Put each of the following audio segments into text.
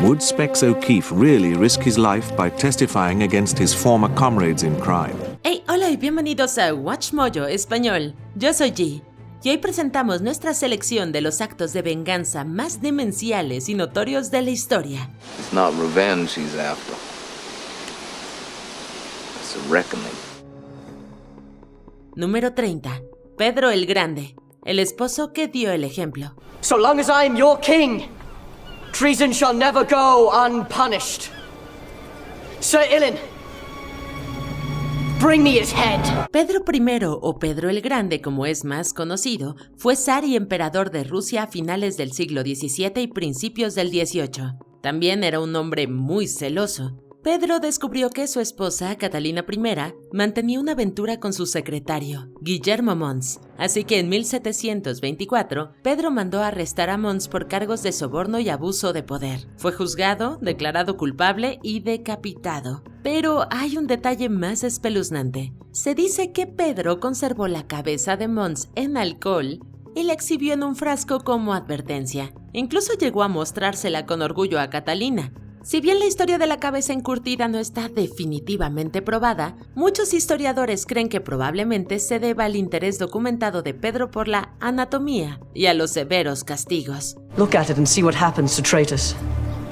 Would Specs O'Keefe really risk his life by testifying against his former comrades in crime? Hey, hola y bienvenidos a Watch Mojo Español. Yo soy G. Y hoy presentamos nuestra selección de los actos de venganza más demenciales y notorios de la historia. It's not revenge he's after. It's a reckoning. Número 30. Pedro el Grande, el esposo que dio el ejemplo. So long as I am your king, treason shall never go unpunished. Sir Ilan, bring me his head. Pedro I, o Pedro el Grande como es más conocido, fue zar y emperador de Rusia a finales del siglo XVII y principios del XVIII. También era un hombre muy celoso. Pedro descubrió que su esposa, Catalina I, mantenía una aventura con su secretario, Guillermo Mons, así que en 1724, Pedro mandó arrestar a Mons por cargos de soborno y abuso de poder. Fue juzgado, declarado culpable y decapitado. Pero hay un detalle más espeluznante. Se dice que Pedro conservó la cabeza de Mons en alcohol y la exhibió en un frasco como advertencia. Incluso llegó a mostrársela con orgullo a Catalina. Si bien la historia de la cabeza encurtida no está definitivamente probada, muchos historiadores creen que probablemente se deba al interés documentado de Pedro por la anatomía y a los severos castigos. Look at it and see what happens to traitors.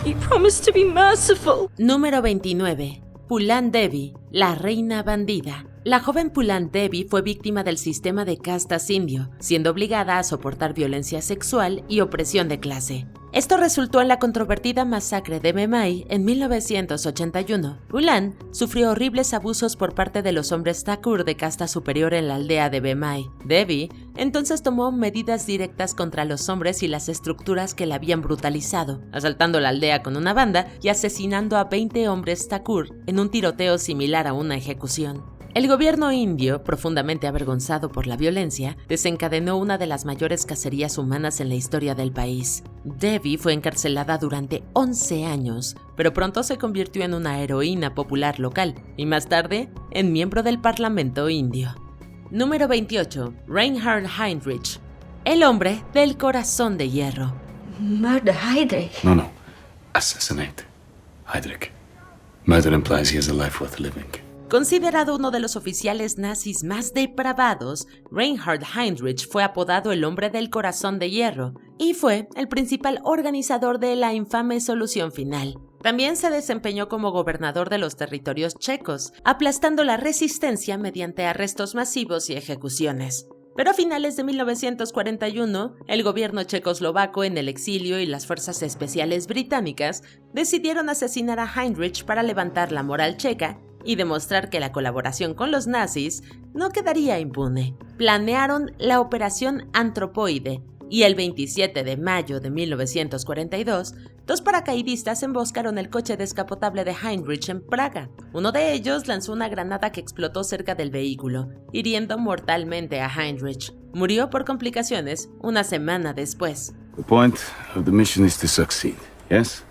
He promised to be merciful. Número 29. Phulan Devi, la reina bandida. La joven Phulan Devi fue víctima del sistema de castas indio, siendo obligada a soportar violencia sexual y opresión de clase. Esto resultó en la controvertida masacre de Memai en 1981. Phulan sufrió horribles abusos por parte de los hombres Thakur de casta superior en la aldea de Memai. Devi entonces tomó medidas directas contra los hombres y las estructuras que la habían brutalizado, asaltando la aldea con una banda y asesinando a 20 hombres Thakur en un tiroteo similar a una ejecución. El gobierno indio, profundamente avergonzado por la violencia, desencadenó una de las mayores cacerías humanas en la historia del país. Devi fue encarcelada durante 11 años, pero pronto se convirtió en una heroína popular local y más tarde en miembro del Parlamento indio. Número 28. Reinhard Heydrich, el hombre del corazón de hierro. Murder Heydrich. No. Assassinate. Heydrich. Murder implies he has a life worth living. Considerado uno de los oficiales nazis más depravados, Reinhard Heydrich fue apodado el hombre del corazón de hierro y fue el principal organizador de la infame solución final. También se desempeñó como gobernador de los territorios checos, aplastando la resistencia mediante arrestos masivos y ejecuciones. Pero a finales de 1941, el gobierno checoslovaco en el exilio y las fuerzas especiales británicas decidieron asesinar a Heydrich para levantar la moral checa y demostrar que la colaboración con los nazis no quedaría impune. Planearon la Operación Antropoide y el 27 de mayo de 1942, dos paracaidistas emboscaron el coche descapotable de Heydrich en Praga. Uno de ellos lanzó una granada que explotó cerca del vehículo, hiriendo mortalmente a Heydrich. Murió por complicaciones una semana después. The point of the mission is to succeed, yes?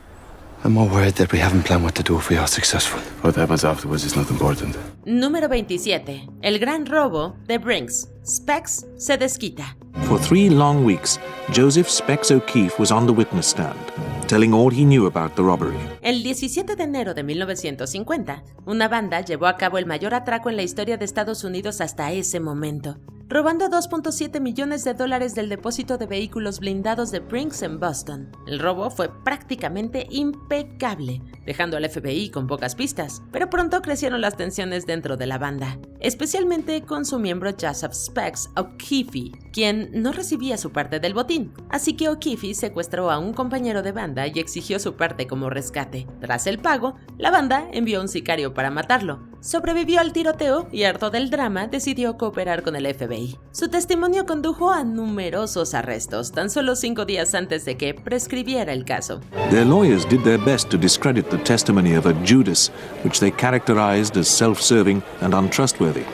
I'm more worried that we haven't planned what to do if we are successful. What happens afterwards is not important. Número 27. El gran robo de Brinks. Specs se desquita. For 3 long weeks, Joseph Specs O'Keefe was on the witness stand, telling all he knew about the robbery. El 17 de enero de 1950, una banda llevó a cabo el mayor atraco en la historia de Estados Unidos hasta ese momento, robando $2.7 millones del depósito de vehículos blindados de Brinks en Boston. El robo fue prácticamente impecable, dejando al FBI con pocas pistas, pero pronto crecieron las tensiones dentro de la banda, especialmente con su miembro Joseph Specs O'Keefe, quien no recibía su parte del botín, así que O'Keefe secuestró a un compañero de banda y exigió su parte como rescate. Tras el pago, la banda envió a un sicario para matarlo. Sobrevivió al tiroteo y, harto del drama, decidió cooperar con el FBI. Su testimonio condujo a numerosos arrestos, tan solo 5 días antes de que prescribiera el caso. Their lawyers did their best to discredit the testimony of a Judas, which they characterized as self-serving and untrustworthy.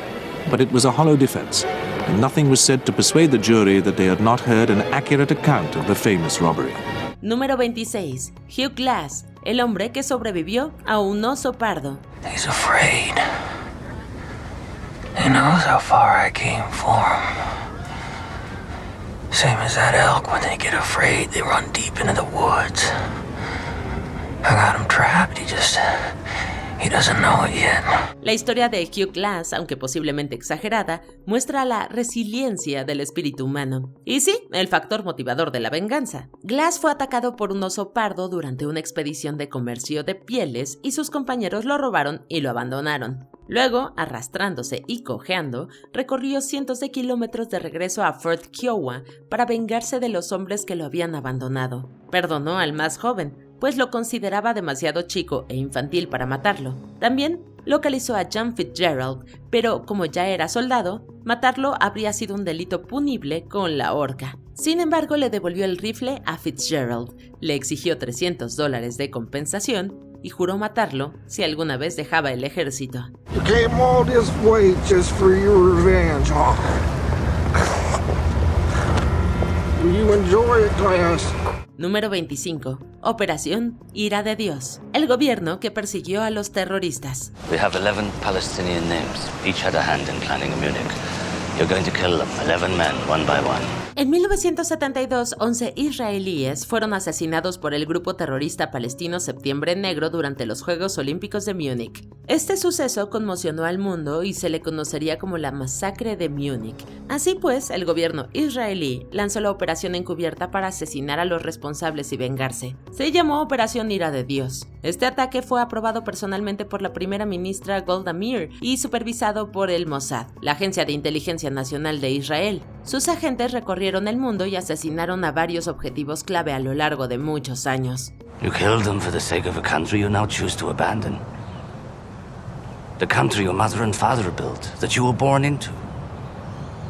But it was a hollow defense, and nothing was said to persuade the jury that they had not heard an accurate account of the famous robbery. Número 26. Hugh Glass, el hombre que sobrevivió a un oso pardo. He's afraid. He knows how far I came for him. Same as that elk, when they get afraid, they run deep into the woods. He doesn't know it yet. La historia de Hugh Glass, aunque posiblemente exagerada, muestra la resiliencia del espíritu humano. Y sí, el factor motivador de la venganza. Glass fue atacado por un oso pardo durante una expedición de comercio de pieles y sus compañeros lo robaron y lo abandonaron. Luego, arrastrándose y cojeando, recorrió cientos de kilómetros de regreso a Fort Kiowa para vengarse de los hombres que lo habían abandonado. Perdonó al más joven, pues lo consideraba demasiado chico e infantil para matarlo. También localizó a John Fitzgerald, pero como ya era soldado, matarlo habría sido un delito punible con la horca. Sin embargo, le devolvió el rifle a Fitzgerald, le exigió $300 de compensación y juró matarlo si alguna vez dejaba el ejército. You came all this way just for your revenge, huh? Will you enjoy it, class? Número 25. Operación Ira de Dios. El gobierno que persiguió a los terroristas. We have 11 Palestinian names. Each had a hand in planning Munich. You're going to kill them, 11 men, one by one. En 1972, 11 israelíes fueron asesinados por el grupo terrorista palestino Septiembre Negro durante los Juegos Olímpicos de Múnich. Este suceso conmocionó al mundo y se le conocería como la Masacre de Múnich. Así pues, el gobierno israelí lanzó la operación encubierta para asesinar a los responsables y vengarse. Se llamó Operación Ira de Dios. Este ataque fue aprobado personalmente por la primera ministra Golda Meir y supervisado por el Mossad, la Agencia de Inteligencia Nacional de Israel. Sus agentes recorrieron el mundo y asesinaron a varios objetivos clave a lo largo de muchos años. You killed them for the sake of a country you now choose to abandon. The country your mother and father built, that you were born into.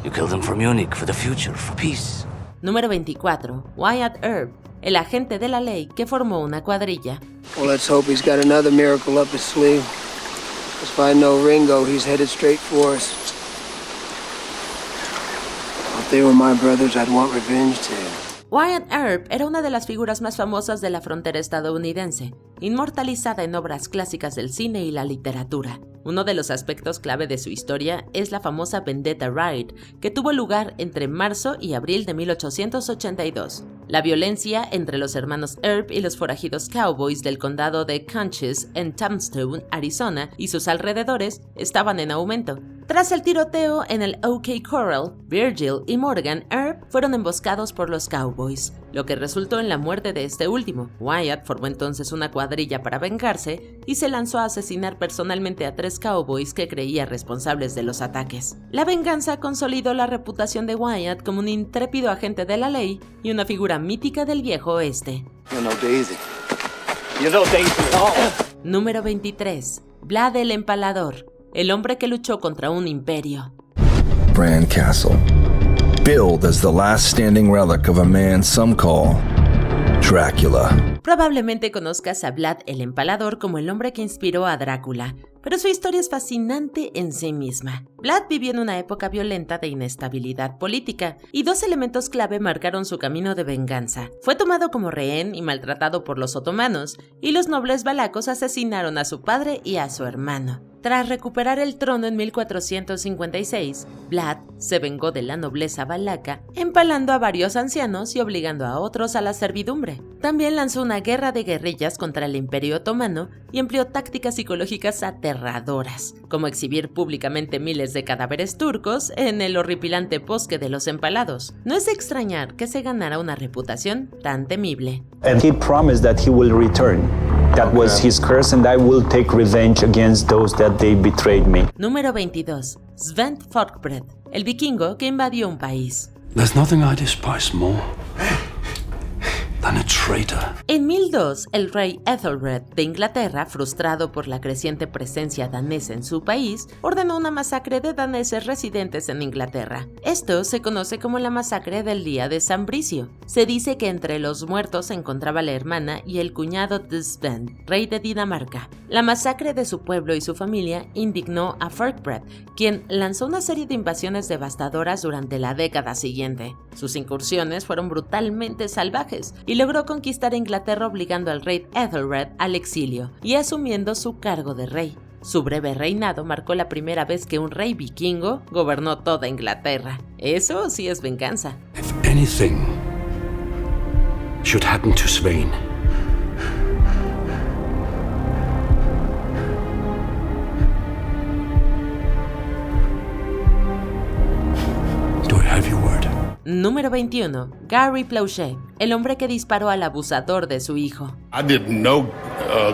You killed them for Munich, for the future, for peace. Número 24. Wyatt Earp, el agente de la ley que formó una cuadrilla. Well, let's hope he's got another miracle up his sleeve. Because if I know Ringo, he's headed straight for us. If they were my brothers, I'd want revenge too. Wyatt Earp era una de las figuras más famosas de la frontera estadounidense, inmortalizada en obras clásicas del cine y la literatura. Uno de los aspectos clave de su historia es la famosa Vendetta Raid, que tuvo lugar entre marzo y abril de 1882. La violencia entre los hermanos Earp y los forajidos cowboys del condado de Cochise en Tombstone, Arizona, y sus alrededores estaban en aumento. Tras el tiroteo en el OK Corral, Virgil y Morgan Earp fueron emboscados por los cowboys, lo que resultó en la muerte de este último. Wyatt formó entonces una cuadrilla para vengarse y se lanzó a asesinar personalmente a 3 cowboys que creía responsables de los ataques. La venganza consolidó la reputación de Wyatt como un intrépido agente de la ley y una figura mítica del viejo oeste. Número 23. Vlad el Empalador, el hombre que luchó contra un imperio. Bran Castle, billed as the last standing relic of a man some call Drácula. Probablemente conozcas a Vlad el Empalador como el hombre que inspiró a Drácula, pero su historia es fascinante en sí misma. Vlad vivió en una época violenta de inestabilidad política, y 2 elementos clave marcaron su camino de venganza. Fue tomado como rehén y maltratado por los otomanos, y los nobles valacos asesinaron a su padre y a su hermano. Tras recuperar el trono en 1456, Vlad se vengó de la nobleza valaca, empalando a varios ancianos y obligando a otros a la servidumbre. También lanzó una guerra de guerrillas contra el Imperio Otomano y empleó tácticas psicológicas aterradoras, como exhibir públicamente miles de cadáveres turcos en el horripilante bosque de los empalados. No es de extrañar que se ganara una reputación tan temible. And he promised that he will return. That was his curse, and I will take revenge against those that they betrayed me. Número 22. Sven Forkbred, el vikingo que invadió un país. There's nothing I despise more than a traitor. En 1002, el rey Ethelred de Inglaterra, frustrado por la creciente presencia danesa en su país, ordenó una masacre de daneses residentes en Inglaterra. Esto se conoce como la masacre del día de San Bricio. Se dice que entre los muertos se encontraba la hermana y el cuñado de Sven, rey de Dinamarca. La masacre de su pueblo y su familia indignó a Forkbred, quien lanzó una serie de invasiones devastadoras durante la década siguiente. Sus incursiones fueron brutalmente salvajes y logró conquistar Inglaterra obligando al rey Ethelred al exilio y asumiendo su cargo de rey. Su breve reinado marcó la primera vez que un rey vikingo gobernó toda Inglaterra. Eso sí es venganza. If anything should happen to Svein, Número 21. Gary Planchet, el hombre que disparó al abusador de su hijo. I didn't know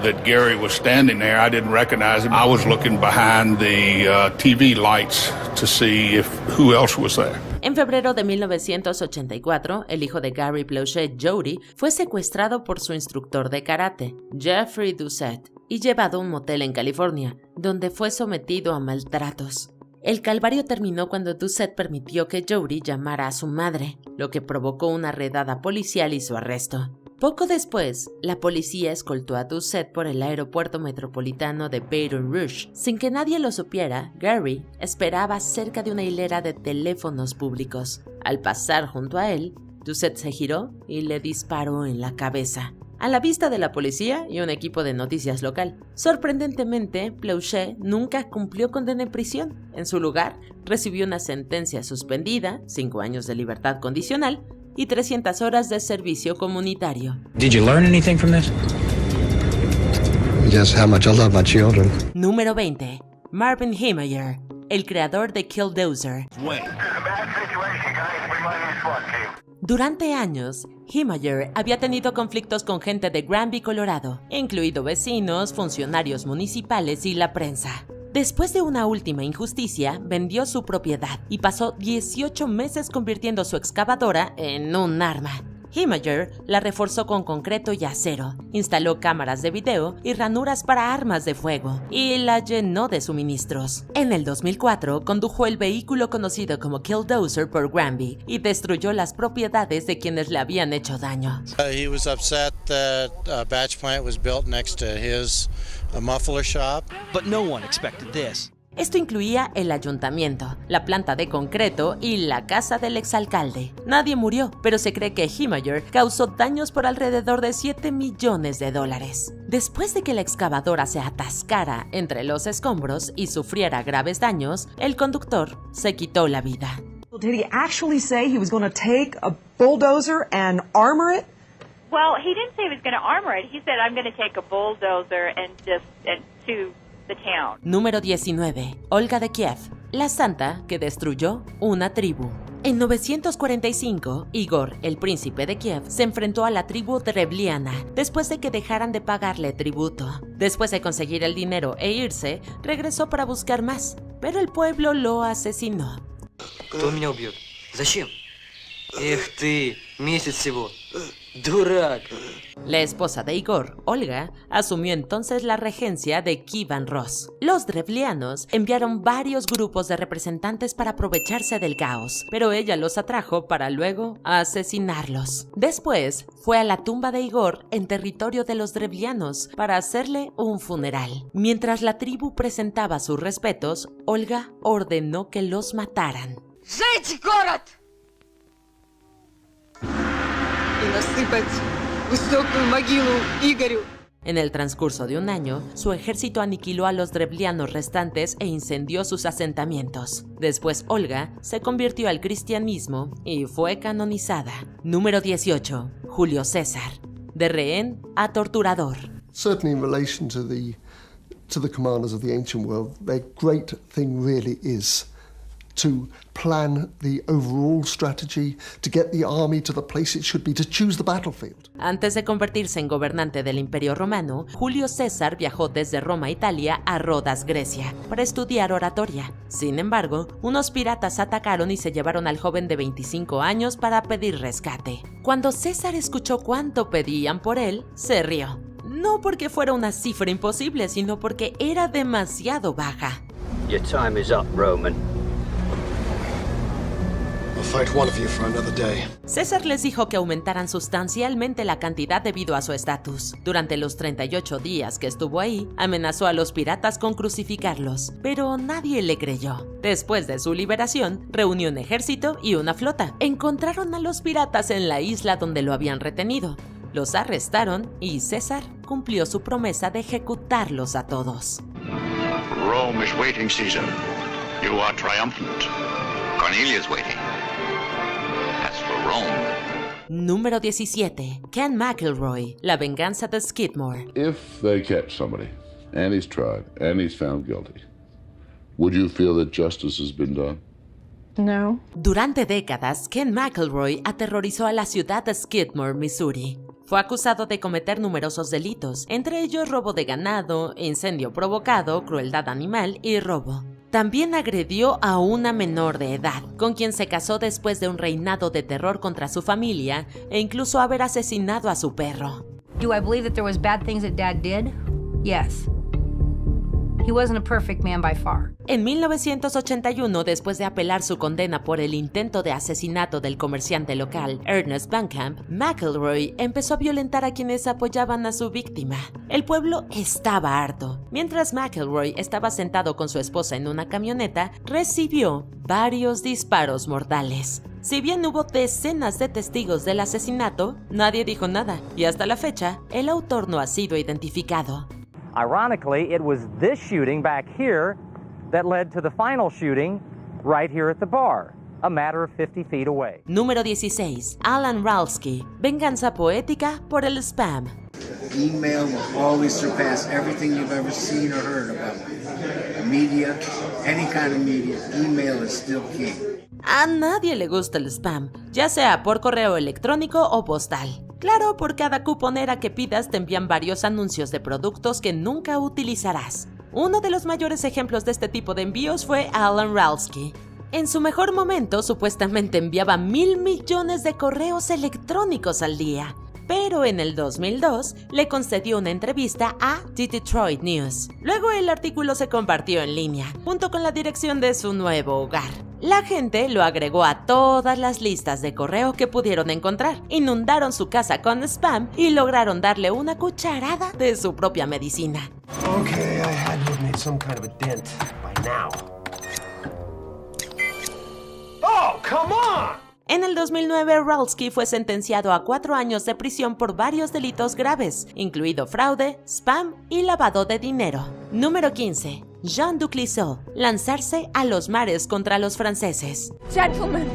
that Gary was standing there. I didn't recognize him. I was looking behind the TV lights to see who else was there. En febrero de 1984, el hijo de Gary Planchet, Jody, fue secuestrado por su instructor de karate, Jeffrey Doucette, y llevado a un motel en California, donde fue sometido a maltratos. El calvario terminó cuando Doucette permitió que Jody llamara a su madre, lo que provocó una redada policial y su arresto. Poco después, la policía escoltó a Doucette por el aeropuerto metropolitano de Baton Rouge. Sin que nadie lo supiera, Gary esperaba cerca de una hilera de teléfonos públicos. Al pasar junto a él, Doucette se giró y le disparó en la cabeza, a la vista de la policía y un equipo de noticias local. Sorprendentemente, Planchet nunca cumplió condena en prisión. En su lugar, recibió una sentencia suspendida, 5 años de libertad condicional y 300 horas de servicio comunitario. Did you learn anything from this? Just how much I love my children. Número 20. Marvin Heemeyer, el creador de Killdozer. Durante años, Heemeyer había tenido conflictos con gente de Granby, Colorado, incluido vecinos, funcionarios municipales y la prensa. Después de una última injusticia, vendió su propiedad y pasó 18 meses convirtiendo su excavadora en un arma. Heemeyer la reforzó con concreto y acero, instaló cámaras de video y ranuras para armas de fuego, y la llenó de suministros. En el 2004, condujo el vehículo conocido como Killdozer por Granby y destruyó las propiedades de quienes le habían hecho daño. He was upset that a batch plant was built next to his muffler shop. But no one expected this. Esto incluía el ayuntamiento, la planta de concreto y la casa del exalcalde. Nadie murió, pero se cree que Heemeyer causó daños por alrededor de $7 millones. Después de que la excavadora se atascara entre los escombros y sufriera graves daños, el conductor se quitó la vida. Did he actually say he was going to take a bulldozer and armor it? Well, he didn't say he was going to armor it. He said, I'm going to take a bulldozer and to the town. Número 19. Olga de Kiev, la santa que destruyó una tribu. En 945, Igor, el príncipe de Kiev, se enfrentó a la tribu drevliana después de que dejaran de pagarle tributo. Después de conseguir el dinero e irse, regresó para buscar más, pero el pueblo lo asesinó. Кто меня убьет? Зачем? Эх ты, месяц всего. Дурак. La esposa de Igor, Olga, asumió entonces la regencia de Kievan Rus. Los drevlianos enviaron varios grupos de representantes para aprovecharse del caos, pero ella los atrajo para luego asesinarlos. Después, fue a la tumba de Igor en territorio de los drevlianos para hacerle un funeral. Mientras la tribu presentaba sus respetos, Olga ordenó que los mataran. Сжечь город! И насыпать высокую могилу Игорю. En el transcurso de un año, su ejército aniquiló a los drevlianos restantes e incendió sus asentamientos. Después Olga se convirtió al cristianismo y fue canonizada. Número 18. Julio César. De rehén a torturador. Certainly in relation to the commanders of the ancient world, their great thing really is to plan the overall strategy, to get the army to the place it should be, to choose the battlefield. Antes de convertirse en gobernante del Imperio Romano, Julio César viajó desde Roma, Italia, a Rodas, Grecia, para estudiar oratoria. Sin embargo, unos piratas atacaron y se llevaron al joven de 25 años para pedir rescate. Cuando César escuchó cuánto pedían por él, se rió. No porque fuera una cifra imposible, sino porque era demasiado baja. Your time is up, Roman. César les dijo que aumentaran sustancialmente la cantidad debido a su estatus. Durante los 38 días que estuvo ahí, amenazó a los piratas con crucificarlos, pero nadie le creyó. Después de su liberación, reunió un ejército y una flota. Encontraron a los piratas en la isla donde lo habían retenido. Los arrestaron y César cumplió su promesa de ejecutarlos a todos. Rome is waiting, Caesar. You are triumphant. Cornelia is waiting. As for Rome. Número 17. Ken McElroy, La venganza de Skidmore. If they catch somebody, and he's tried, and he's found guilty, would you feel that justice has been done? No. Durante décadas, Ken McElroy aterrorizó a la ciudad de Skidmore, Missouri. Fue acusado de cometer numerosos delitos, entre ellos robo de ganado, incendio provocado, crueldad animal y robo. También agredió a una menor de edad, con quien se casó después de un reinado de terror contra su familia e incluso haber asesinado a su perro. Do I believe that there was bad things that Dad did? Yes. He wasn't a perfect man by far. En 1981, después de apelar su condena por el intento de asesinato del comerciante local Ernest Bankamp, McElroy empezó a violentar a quienes apoyaban a su víctima. El pueblo estaba harto. Mientras McElroy estaba sentado con su esposa en una camioneta, recibió varios disparos mortales. Si bien hubo decenas de testigos del asesinato, nadie dijo nada, y hasta la fecha, el autor no ha sido identificado. Ironically, it was this shooting back here that led to the final shooting right here at the bar, a matter of 50 feet away. Número 16. Alan Ralsky. Venganza poética por el spam. Email will always surpass everything you've ever seen or heard about. Media, any kind of media, email is still king. A nadie le gusta el spam, ya sea por correo electrónico o postal. Claro, por cada cuponera que pidas te envían varios anuncios de productos que nunca utilizarás. Uno de los mayores ejemplos de este tipo de envíos fue Alan Ralsky. En su mejor momento, supuestamente enviaba 1,000 millones de correos electrónicos al día. Pero en el 2002 le concedió una entrevista a The Detroit News. Luego el artículo se compartió en línea, junto con la dirección de su nuevo hogar. La gente lo agregó a todas las listas de correo que pudieron encontrar, inundaron su casa con spam y lograron darle una cucharada de su propia medicina. Okay, I had to have made some kind of a dent by now. Oh, come on! En el 2009, Ralsky fue sentenciado a 4 años de prisión por varios delitos graves, incluido fraude, spam y lavado de dinero. Número 15. Jean Duclisseau. Lanzarse a los mares contra los franceses. Gentlemen.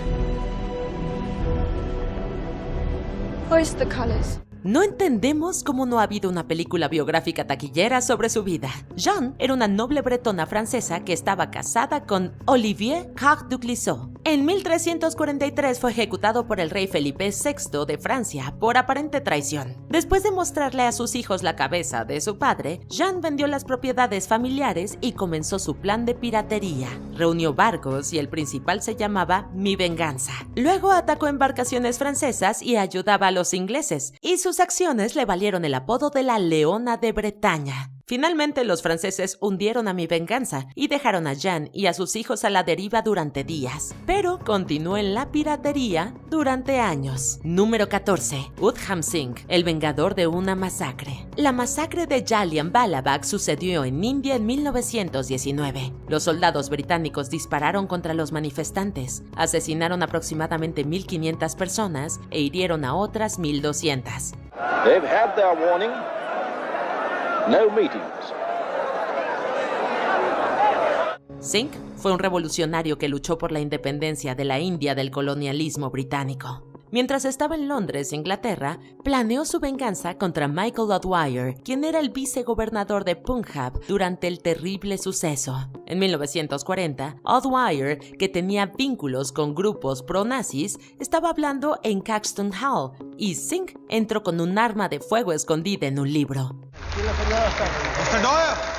Hoist the colors. No entendemos cómo no ha habido una película biográfica taquillera sobre su vida. Jeanne era una noble bretona francesa que estaba casada con Olivier Coq Duclisseau. En 1343 fue ejecutado por el rey Felipe VI de Francia por aparente traición. Después de mostrarle a sus hijos la cabeza de su padre, Jeanne vendió las propiedades familiares y comenzó su plan de piratería. Reunió barcos y el principal se llamaba Mi Venganza. Luego atacó embarcaciones francesas y ayudaba a los ingleses, y sus acciones le valieron el apodo de la Leona de Bretaña. Finalmente, los franceses hundieron a Mi Venganza y dejaron a Jeanne y a sus hijos a la deriva durante días, pero continuó en la piratería durante años. Número 14. Udham Singh, el vengador de una masacre. La masacre de Jallianwala Bagh sucedió en India en 1919. Los soldados británicos dispararon contra los manifestantes, asesinaron aproximadamente 1,500 personas e hirieron a otras 1,200. They've had their warning. No meetings. Singh fue un revolucionario que luchó por la independencia de la India del colonialismo británico. Mientras estaba en Londres, Inglaterra, planeó su venganza contra Michael O'Dwyer, quien era el vicegobernador de Punjab durante el terrible suceso. En 1940, O'Dwyer, que tenía vínculos con grupos pro-nazis, estaba hablando en Caxton Hall y Singh entró con un arma de fuego escondida en un libro. Mr. Doyle!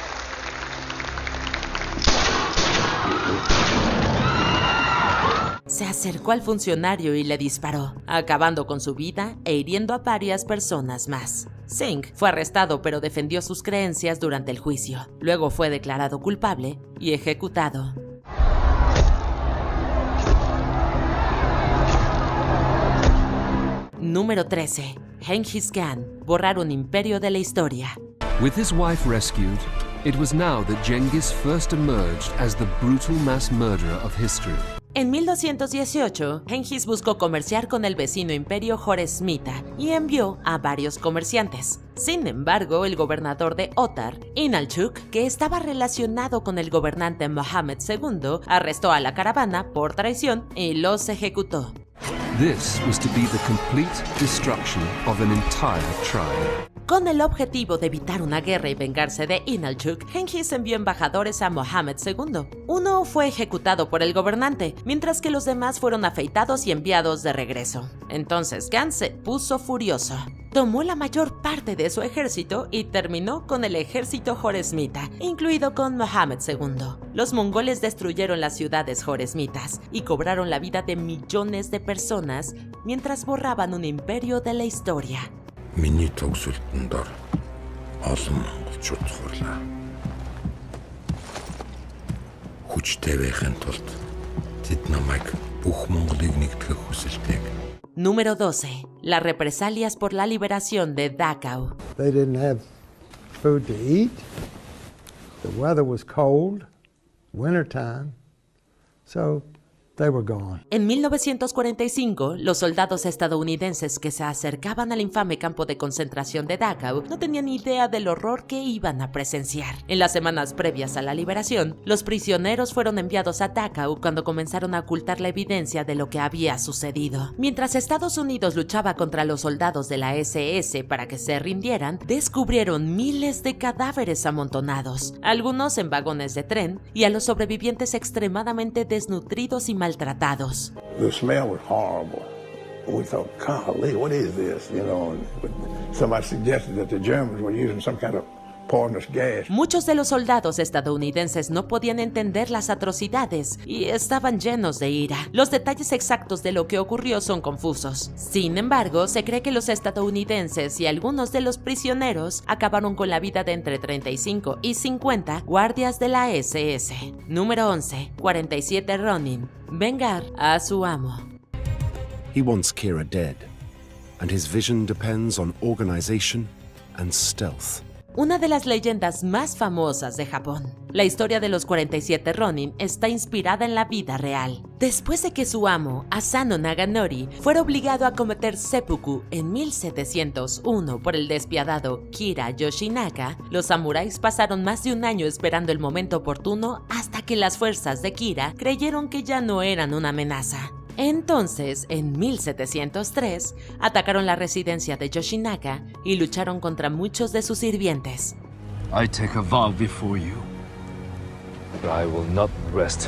Se acercó al funcionario y le disparó, acabando con su vida e hiriendo a varias personas más. Singh fue arrestado pero defendió sus creencias durante el juicio. Luego fue declarado culpable y ejecutado. Número 13. Genghis Khan. Borrar un imperio de la historia. With his wife rescued, it was now that Genghis first emerged as the brutal mass murderer of history. En 1218, Genghis buscó comerciar con el vecino imperio Joresmita y envió a varios comerciantes. Sin embargo, el gobernador de Ottar, Inalchuk, que estaba relacionado con el gobernante Mohammed II, arrestó a la caravana por traición y los ejecutó. This was to be the complete destruction of an entire tribe. Con el objetivo de evitar una guerra y vengarse de Inalchuk, Genghis envió embajadores a Mohammed II. Uno fue ejecutado por el gobernante, mientras que los demás fueron afeitados y enviados de regreso. Entonces Khan se puso furioso. Tomó la mayor parte de su ejército y terminó con el ejército joresmita, incluido con Mohammed II. Los mongoles destruyeron las ciudades joresmitas y cobraron la vida de millones de personas mientras borraban un imperio de la historia. Миний төгсөлтөнд ор олон монголчууд хурлаа. Хүчтэй байхын тулд тэд намайг бүх Монголыг нэгтгэх хүсэлтэйг. Número 12. Las represalias por la liberación de Dachau. They didn't have food to eat. The weather was cold, wintertime, so they were gone. En 1945, los soldados estadounidenses que se acercaban al infame campo de concentración de Dachau no tenían idea del horror que iban a presenciar. En las semanas previas a la liberación, los prisioneros fueron enviados a Dachau cuando comenzaron a ocultar la evidencia de lo que había sucedido. Mientras Estados Unidos luchaba contra los soldados de la SS para que se rindieran, descubrieron miles de cadáveres amontonados, algunos en vagones de tren, y a los sobrevivientes extremadamente desnutridos y maltratados. The smell was horrible. We thought, golly, what is this? You know, somebody suggested that the Germans were using some kind of poisonous gas. Muchos de los soldados estadounidenses no podían entender las atrocidades y estaban llenos de ira. Los detalles exactos de lo que ocurrió son confusos. Sin embargo, se cree que los estadounidenses y algunos de los prisioneros acabaron con la vida de entre 35 y 50 guardias de la SS. Número 11. 47 Ronin. Vengar a su amo. He wants Kira dead, and his vision depends on organization and stealth. Una de las leyendas más famosas de Japón. La historia de los 47 Ronin está inspirada en la vida real. Después de que su amo, Asano Naganori, fuera obligado a cometer seppuku en 1701 por el despiadado Kira Yoshinaka, los samuráis pasaron más de un año esperando el momento oportuno hasta que las fuerzas de Kira creyeron que ya no eran una amenaza. Entonces, en 1703, atacaron la residencia de Yoshinaka y lucharon contra muchos de sus sirvientes. I take a vow before you that I will not rest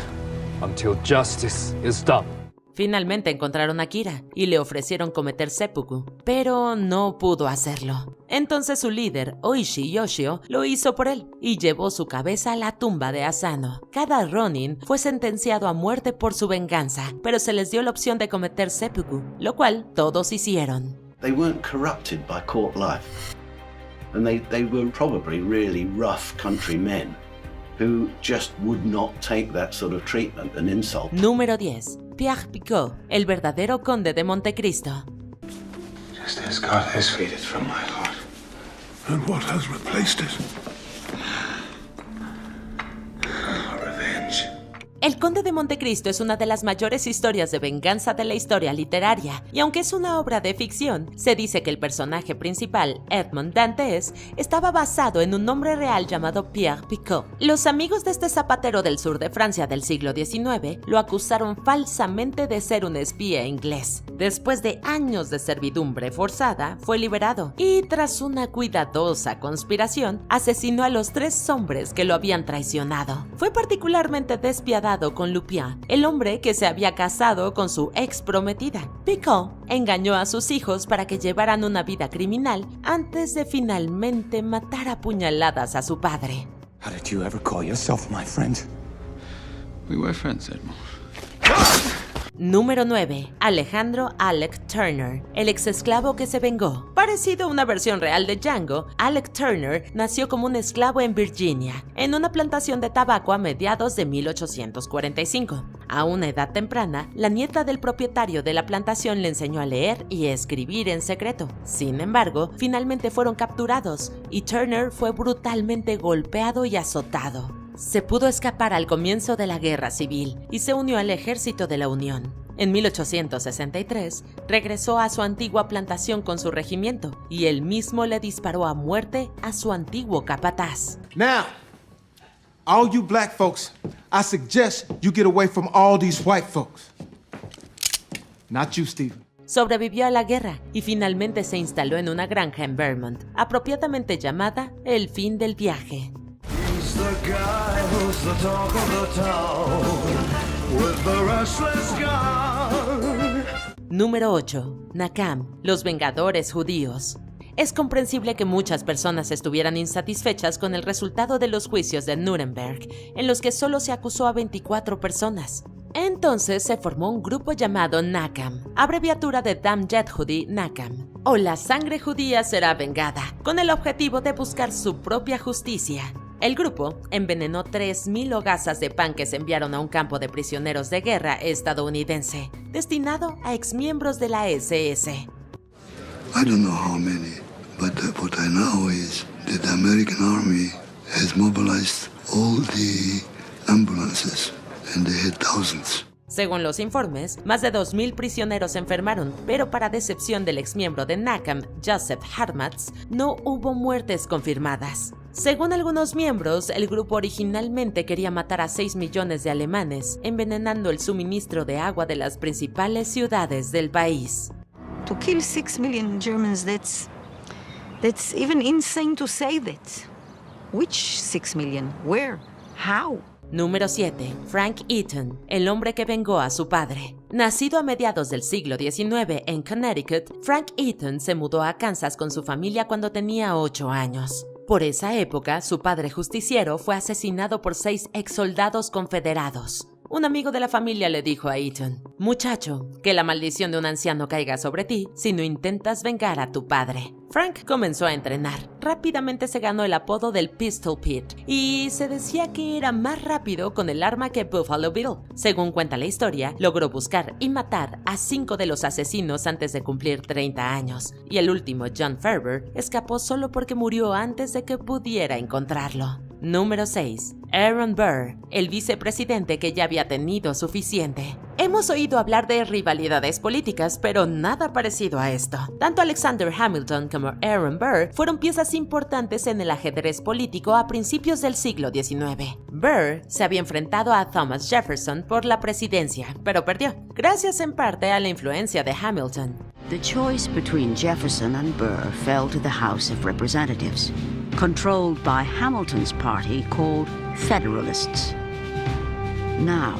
until justice is done. Finalmente encontraron a Kira y le ofrecieron cometer seppuku, pero no pudo hacerlo. Entonces su líder, Oishi Yoshio, lo hizo por él y llevó su cabeza a la tumba de Asano. Cada Ronin fue sentenciado a muerte por su venganza, pero se les dio la opción de cometer seppuku, lo cual todos hicieron. They weren't corrupted by court life, and they were probably really rough country men who just would not take that sort of treatment and insult. Número 10. Pierre Picot, el verdadero conde de Montecristo. Just as God has freed it from my heart. And what has replaced it? Revenge. El Conde de Montecristo es una de las mayores historias de venganza de la historia literaria, y aunque es una obra de ficción, se dice que el personaje principal, Edmond Dantes, estaba basado en un nombre real llamado Pierre Picot. Los amigos de este zapatero del sur de Francia del siglo XIX lo acusaron falsamente de ser un espía inglés. Después de años de servidumbre forzada, fue liberado y, tras una cuidadosa conspiración, asesinó a los 3 hombres que lo habían traicionado. Fue particularmente despiadado con Lupin, el hombre que se había casado con su ex prometida. Picot engañó a sus hijos para que llevaran una vida criminal antes de finalmente matar a puñaladas a su padre. How did you ever call yourself my friend? We were friends, Edmond. Número 9. Alejandro Alec Turner, el exesclavo que se vengó. Parecido a una versión real de Django, Alec Turner nació como un esclavo en Virginia, en una plantación de tabaco a mediados de 1845. A una edad temprana, la nieta del propietario de la plantación le enseñó a leer y a escribir en secreto. Sin embargo, finalmente fueron capturados y Turner fue brutalmente golpeado y azotado. Se pudo escapar al comienzo de la Guerra Civil y se unió al ejército de la Unión. En 1863, regresó a su antigua plantación con su regimiento y él mismo le disparó a muerte a su antiguo capataz. Now, all you black folks, I suggest you get away from all these white folks. Not you, Stephen. sobrevivió a la guerra y finalmente se instaló en una granja en Vermont, apropiadamente llamada El fin del viaje. Número 8. Nakam, los Vengadores Judíos. Es comprensible que muchas personas estuvieran insatisfechas con el resultado de los juicios de Nuremberg, en los que solo se acusó a 24 personas. Entonces se formó un grupo llamado Nakam, abreviatura de Dam Yehudi Nakam, o la sangre judía será vengada, con el objetivo de buscar su propia justicia. El grupo envenenó 3.000 hogazas de pan que se enviaron a un campo de prisioneros de guerra estadounidense, destinado a exmiembros de la SS. I don't know how many, but what I know is that the American Army has mobilized all the ambulances, and they had thousands. Según los informes, más de 2.000 prisioneros se enfermaron, pero para decepción del exmiembro de Nakam, Joseph Harmatz, no hubo muertes confirmadas. Según algunos miembros, el grupo originalmente quería matar a 6 millones de alemanes, envenenando el suministro de agua de las principales ciudades del país. To kill 6 million Germans, that's even insane to say that. Which 6 million? Where? How? Número 7. Frank Eaton, el hombre que vengó a su padre. Nacido a mediados del siglo XIX en Connecticut, Frank Eaton se mudó a Kansas con su familia cuando tenía 8 años. Por esa época, su padre justiciero fue asesinado por 6 exsoldados confederados. Un amigo de la familia le dijo a Eaton: «Muchacho, que la maldición de un anciano caiga sobre ti si no intentas vengar a tu padre». Frank comenzó a entrenar. Rápidamente se ganó el apodo del Pistol Pete y se decía que era más rápido con el arma que Buffalo Bill. Según cuenta la historia, logró buscar y matar a 5 de los asesinos antes de cumplir 30 años. Y el último, John Ferber, escapó solo porque murió antes de que pudiera encontrarlo. Número 6. Aaron Burr, el vicepresidente que ya había tenido suficiente. Hemos oído hablar de rivalidades políticas, pero nada parecido a esto. Tanto Alexander Hamilton como Aaron Burr fueron piezas importantes en el ajedrez político a principios del siglo XIX. Burr se había enfrentado a Thomas Jefferson por la presidencia, pero perdió, gracias en parte a la influencia de Hamilton. The choice between Jefferson and Burr fell to the House of Representatives, controlled by Hamilton's party called Federalists. Now,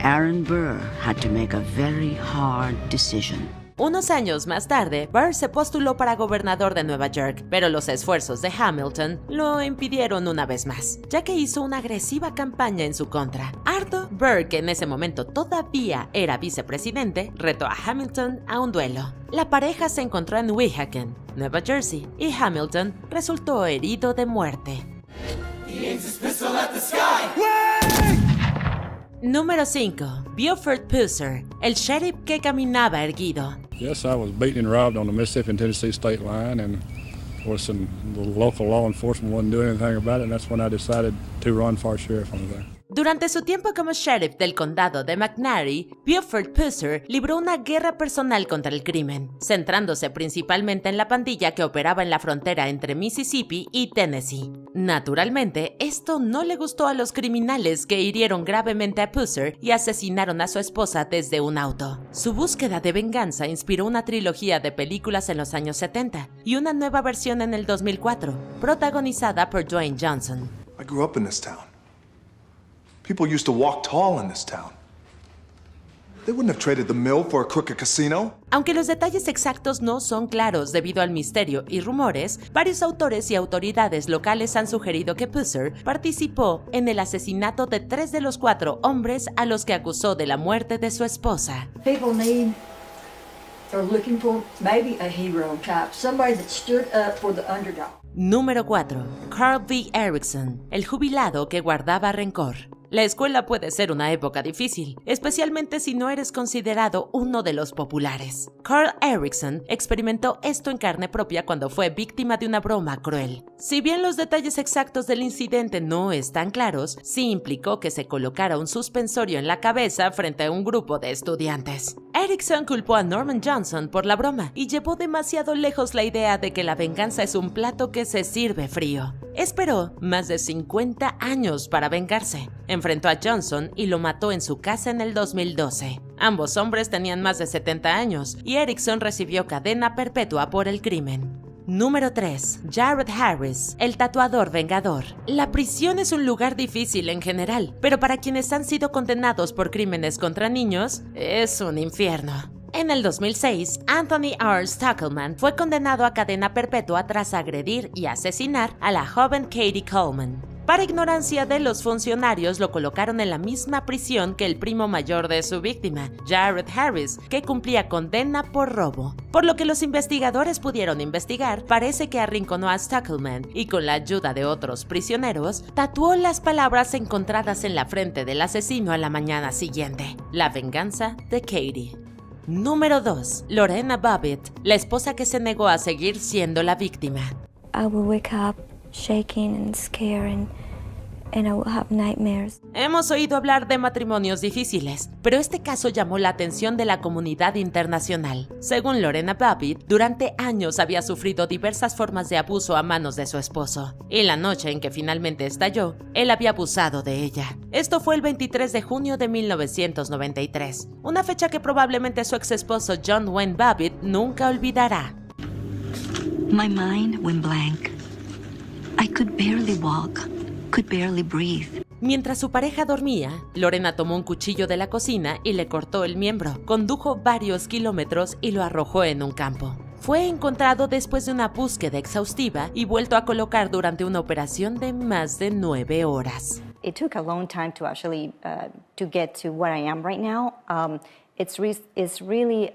Aaron Burr had to make a very hard decision. Unos años más tarde, Burr se postuló para gobernador de Nueva York, pero los esfuerzos de Hamilton lo impidieron una vez más, ya que hizo una agresiva campaña en su contra. Harto, Burr, que en ese momento todavía era vicepresidente, retó a Hamilton a un duelo. La pareja se encontró en Weehawken, Nueva Jersey, y Hamilton resultó herido de muerte. Número 5. Buford Pusser, el sheriff que caminaba erguido. Yes, I was beaten and robbed on the Mississippi and Tennessee state line, and of course the local law enforcement wasn't doing anything about it, and that's when I decided to run for sheriff over there. Durante su tiempo como sheriff del condado de McNairy, Buford Pusser libró una guerra personal contra el crimen, centrándose principalmente en la pandilla que operaba en la frontera entre Mississippi y Tennessee. Naturalmente, esto no le gustó a los criminales que hirieron gravemente a Pusser y asesinaron a su esposa desde un auto. Su búsqueda de venganza inspiró una trilogía de películas en los años 70 y una nueva versión en el 2004, protagonizada por Dwayne Johnson. I grew up in this town. People used to walk tall in this town. They wouldn't have traded the mill for a crooked casino. Aunque los detalles exactos no son claros debido al misterio y rumores, varios autores y autoridades locales han sugerido que Pusser participó en el asesinato de 3 de los 4 hombres a los que acusó de la muerte de su esposa. People are looking for maybe a hero type, somebody that stood up for the underdog. Número 4. Carl V. Erickson, el jubilado que guardaba rencor. La escuela puede ser una época difícil, especialmente si no eres considerado uno de los populares. Carl Erickson experimentó esto en carne propia cuando fue víctima de una broma cruel. Si bien los detalles exactos del incidente no están claros, sí implicó que se colocara un suspensorio en la cabeza frente a un grupo de estudiantes. Erickson culpó a Norman Johnson por la broma y llevó demasiado lejos la idea de que la venganza es un plato que se sirve frío. Esperó más de 50 años para vengarse. Enfrentó a Johnson y lo mató en su casa en el 2012. Ambos hombres tenían más de 70 años y Erickson recibió cadena perpetua por el crimen. Número 3. Jared Harris, el tatuador vengador. La prisión es un lugar difícil en general, pero para quienes han sido condenados por crímenes contra niños, es un infierno. En el 2006, Anthony R. Stackelman fue condenado a cadena perpetua tras agredir y asesinar a la joven Katie Coleman. Para ignorancia de los funcionarios, lo colocaron en la misma prisión que el primo mayor de su víctima, Jared Harris, que cumplía condena por robo. Por lo que los investigadores pudieron investigar, parece que arrinconó a Stackelman y con la ayuda de otros prisioneros, tatuó las palabras encontradas en la frente del asesino a la mañana siguiente: la venganza de Katie. Número 2. Lorena Bobbitt, la esposa que se negó a seguir siendo la víctima. I will wake up shaking and scared and I will have nightmares. Hemos oído hablar de matrimonios difíciles, pero este caso llamó la atención de la comunidad internacional. Según Lorena Bobbitt, durante años había sufrido diversas formas de abuso a manos de su esposo, y la noche en que finalmente estalló, él había abusado de ella. Esto fue el 23 de junio de 1993, una fecha que probablemente su ex esposo John Wayne Bobbitt nunca olvidará. My mind went blank. I could barely walk, could barely breathe. Mientras su pareja dormía, Lorena tomó un cuchillo de la cocina y le cortó el miembro, condujo varios kilómetros y lo arrojó en un campo. Fue encontrado después de una búsqueda exhaustiva y vuelto a colocar durante una operación de más de 9 horas. It took a long time to actually to get to where I am right now. It's really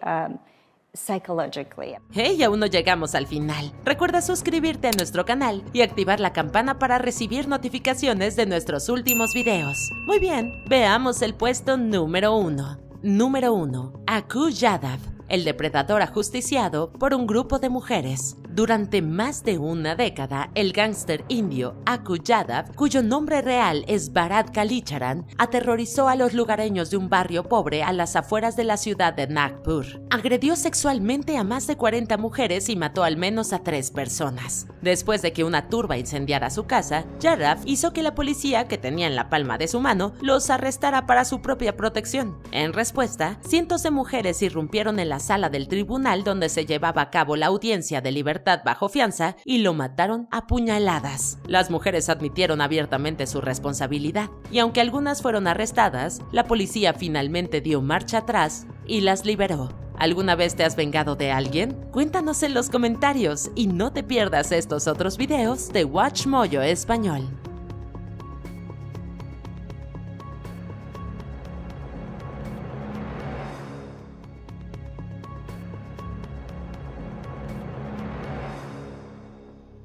psychologically. Hey, aún no llegamos al final. Recuerda suscribirte a nuestro canal y activar la campana para recibir notificaciones de nuestros últimos videos. Muy bien, veamos el puesto número 1. Número 1. Aku Yadav, el depredador ajusticiado por un grupo de mujeres. Durante más de una década, el gángster indio Aku Yadav, cuyo nombre real es Bharat Kalicharan, aterrorizó a los lugareños de un barrio pobre a las afueras de la ciudad de Nagpur. Agredió sexualmente a más de 40 mujeres y mató al menos a 3 personas. Después de que una turba incendiara su casa, Yadav hizo que la policía, que tenía en la palma de su mano, los arrestara para su propia protección. En respuesta, cientos de mujeres irrumpieron en la sala del tribunal donde se llevaba a cabo la audiencia de libertad bajo fianza y lo mataron a puñaladas. Las mujeres admitieron abiertamente su responsabilidad y aunque algunas fueron arrestadas, la policía finalmente dio marcha atrás y las liberó. ¿Alguna vez te has vengado de alguien? Cuéntanos en los comentarios y no te pierdas estos otros videos de Watch Mojo Español.